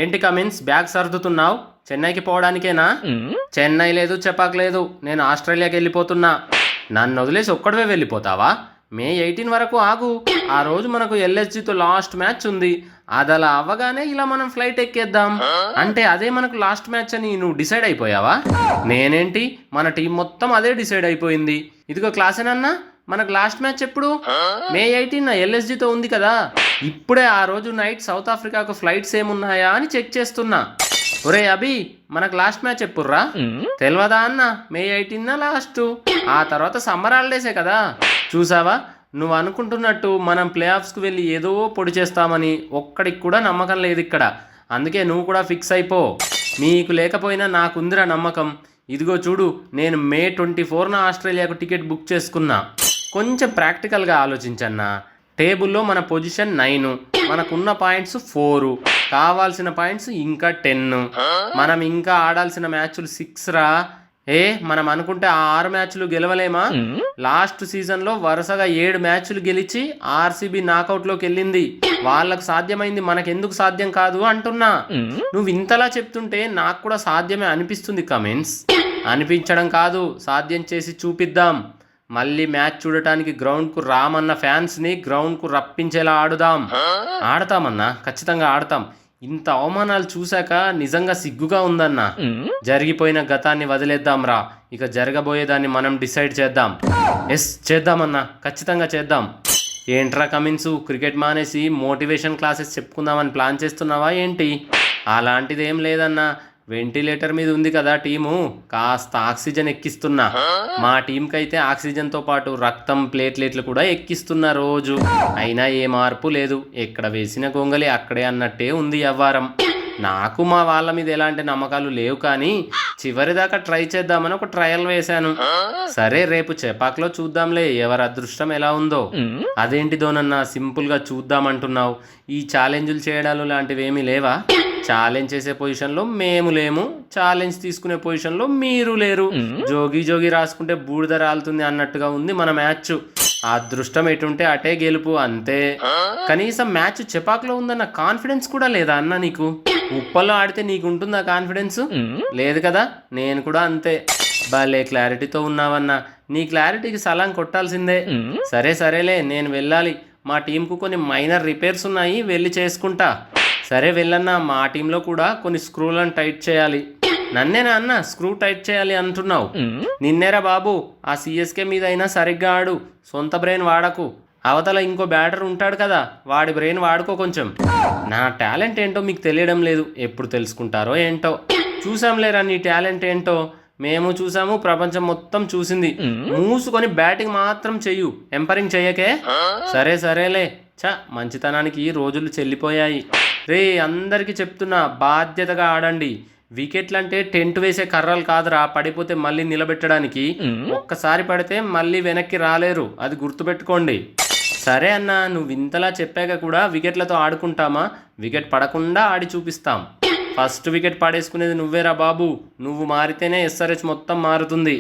ఏంటి Cummins bag సర్దుతున్నావు? చెన్నైకి పోవడానికేనా? చెన్నై లేదు, చెప్పాక లేదు. నేను ఆస్ట్రేలియాకి వెళ్ళిపోతున్నా. నన్ను వదిలేసి ఒక్కడవే వెళ్ళిపోతావా? మే 18 వరకు ఆగు. ఆ రోజు మనకు ఎల్ఎస్జితో లాస్ట్ మ్యాచ్ ఉంది. అది అలా అవ్వగానే ఇలా మనం ఫ్లైట్ ఎక్కేద్దాం. అంటే అదే మనకు లాస్ట్ మ్యాచ్ అని నువ్వు డిసైడ్ అయిపోయావా? నేనేంటి, మన టీం మొత్తం అదే డిసైడ్ అయిపోయింది. ఇదిగో క్లాసేనన్నా, మనకు లాస్ట్ మ్యాచ్ ఎప్పుడు? మే 18 ఎల్ఎస్జితో ఉంది కదా. ఇప్పుడే ఆ రోజు నైట్ సౌత్ ఆఫ్రికాకు ఫ్లైట్స్ ఏమున్నాయా అని చెక్ చేస్తున్నా. ఒరే అభి, మనకు లాస్ట్ మ్యాచ్ ఎప్పుడురా? తెలియదా అన్న? మే 18 లాస్ట్. ఆ తర్వాత సమ్మర్ హాలిడేసే కదా. చూసావా, నువ్వు అనుకుంటున్నట్టు మనం ప్లే ఆఫ్స్కి వెళ్ళి ఏదో పొడి చేస్తామని ఒక్కడికి కూడా నమ్మకం లేదు ఇక్కడ. అందుకే నువ్వు కూడా ఫిక్స్ అయిపో. నీకు లేకపోయినా నాకుందిరా నమ్మకం. ఇదిగో చూడు, నేను మే 24న ఆస్ట్రేలియాకు టికెట్ బుక్ చేసుకున్నా. కొంచెం ప్రాక్టికల్గా ఆలోచించన్నా. టేబుల్లో మన పొజిషన్ 9, మనకున్న పాయింట్స్ 4, కావాల్సిన పాయింట్స్ ఇంకా 10. మనం ఇంకా ఆడాల్సిన మ్యాచ్లు 6 రా. మనం అనుకుంటే ఆ 6 మ్యాచ్లు గెలవలేమా? లాస్ట్ సీజన్లో వరుసగా 7 మ్యాచ్లు గెలిచి ఆర్సీబీ నాకౌట్లోకి వెళ్ళింది. వాళ్ళకు సాధ్యమైంది మనకెందుకు సాధ్యం కాదు అంటున్నా. నువ్వు ఇంతలా చెప్తుంటే నాకు కూడా సాధ్యమే అనిపిస్తుంది కమిన్స్. అనిపించడం కాదు, సాధ్యం చేసి చూపిద్దాం. మళ్ళీ మ్యాచ్ చూడటానికి గ్రౌండ్కు రామన్న ఫ్యాన్స్ని గ్రౌండ్కు రప్పించేలా ఆడతామన్నా, ఖచ్చితంగా ఆడతాం. ఇంత అవమానాలు చూశాక నిజంగా సిగ్గుగా ఉందన్నా. జరిగిపోయిన గతాన్ని వదిలేద్దాం రా. ఇక జరగబోయేదాన్ని మనం డిసైడ్ చేద్దాం. ఎస్, చేద్దామన్నా, ఖచ్చితంగా చేద్దాం. ఏంట్రా కమిన్సు, క్రికెట్ మానేసి మోటివేషన్ క్లాసెస్ చెప్పుకుందామని ప్లాన్ చేస్తున్నావా ఏంటి? అలాంటిది ఏం లేదన్నా. వెంటిలేటర్ మీద ఉంది కదా టీము, కాస్త ఆక్సిజన్ ఎక్కిస్తున్నా. మా టీంకి అయితే ఆక్సిజన్తో పాటు రక్తం, ప్లేట్లెట్లు కూడా ఎక్కిస్తున్నా రోజు. అయినా ఏ మార్పు లేదు. ఎక్కడ వేసిన గొంగలి అక్కడే అన్నట్టే ఉంది వ్యవహారం. నాకు మా వాళ్ళ మీద ఎలాంటి నమ్మకాలు లేవు, కానీ చివరిదాకా ట్రై చేద్దామని ఒక ట్రయల్ వేశాను. సరే, రేపు చెపాక్లో చూద్దాంలే ఎవరి అదృష్టం ఎలా ఉందో. అదేంటి దోనన్నా, సింపుల్గా చూద్దామంటున్నావు? ఈ ఛాలెంజ్లు చేయడాలు లాంటివి ఏమీ లేవా? ఛాలెంజ్ చేసే పొజిషన్లో మేము లేము, ఛాలెంజ్ తీసుకునే పొజిషన్లో మీరు లేరు. జోగి జోగి రాసుకుంటే బూడిద రాలుతుంది అన్నట్టుగా ఉంది మన మ్యాచ్. అదృష్టం ఎటుంటే అటే గెలుపు, అంతే. కనీసం మ్యాచ్ చెపాక్లో ఉందన్న కాన్ఫిడెన్స్ కూడా లేదా అన్న నీకు? ఉప్పల్లో ఆడితే నీకు ఉంటుందా కాన్ఫిడెన్స్? లేదు కదా. నేను కూడా అంతే. భలే క్లారిటీతో ఉన్నావన్నా. నీ క్లారిటీకి సలాం కొట్టాల్సిందే. సరేలే, నేను వెళ్ళాలి. మా టీంకు కొన్ని మైనర్ రిపేర్స్ ఉన్నాయి, వెళ్ళి చేసుకుంటా. సరే వెళ్ళన్నా. మా టీంలో కూడా కొన్ని స్క్రూలను టైట్ చేయాలి. నన్నేనా అన్న స్క్రూ టైట్ చేయాలి అంటున్నావు? నిన్నేరా బాబు. ఆ సిఎస్కే మీద అయినా సరిగ్గా ఆడు, సొంత బ్రెయిన్ వాడకు. అవతల ఇంకో బ్యాటర్ ఉంటాడు కదా, వాడి బ్రెయిన్ వాడుకో కొంచెం. నా టాలెంట్ ఏంటో మీకు తెలియడం లేదు. ఎప్పుడు తెలుసుకుంటారో ఏంటో. చూసాంలేరా నీ టాలెంట్ ఏంటో. మేము చూసాము, ప్రపంచం మొత్తం చూసింది. మూసుకొని బ్యాటింగ్ మాత్రం చెయ్యు, ఎంపరింగ్ చెయ్యకే. సరేలే. మంచితనానికి రోజులు చెల్లిపోయాయి. రే, అందరికీ చెప్తున్నా, బాధ్యతగా ఆడండి. వికెట్లంటే టెంట్ వేసే కర్రలు కాదురా, పడిపోతే మళ్ళీ నిలబెట్టడానికి. ఒక్కసారి పడితే మళ్ళీ వెనక్కి రాలేరు, అది గుర్తుపెట్టుకోండి. సరే అన్న, నువ్వు ఇంతలా చెప్పాక కూడా వికెట్లతో ఆడుకుంటామా? వికెట్ పడకుండా ఆడి చూపిస్తాం. ఫస్ట్ వికెట్ పడేసుకునేది నువ్వేరా బాబు. నువ్వు మారితేనే ఎస్ఆర్హెచ్ మొత్తం మారుతుంది.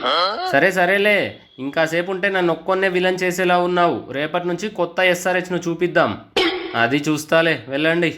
సరేలే, ఇంకాసేపు ఉంటే నన్ను ఒక్కొన్నే విలన్ చేసేలా ఉన్నావు. రేపటి నుంచి కొత్త ఎస్ఆర్హెచ్ను చూపిద్దాం. అది చూస్తాలే, వెళ్ళండి.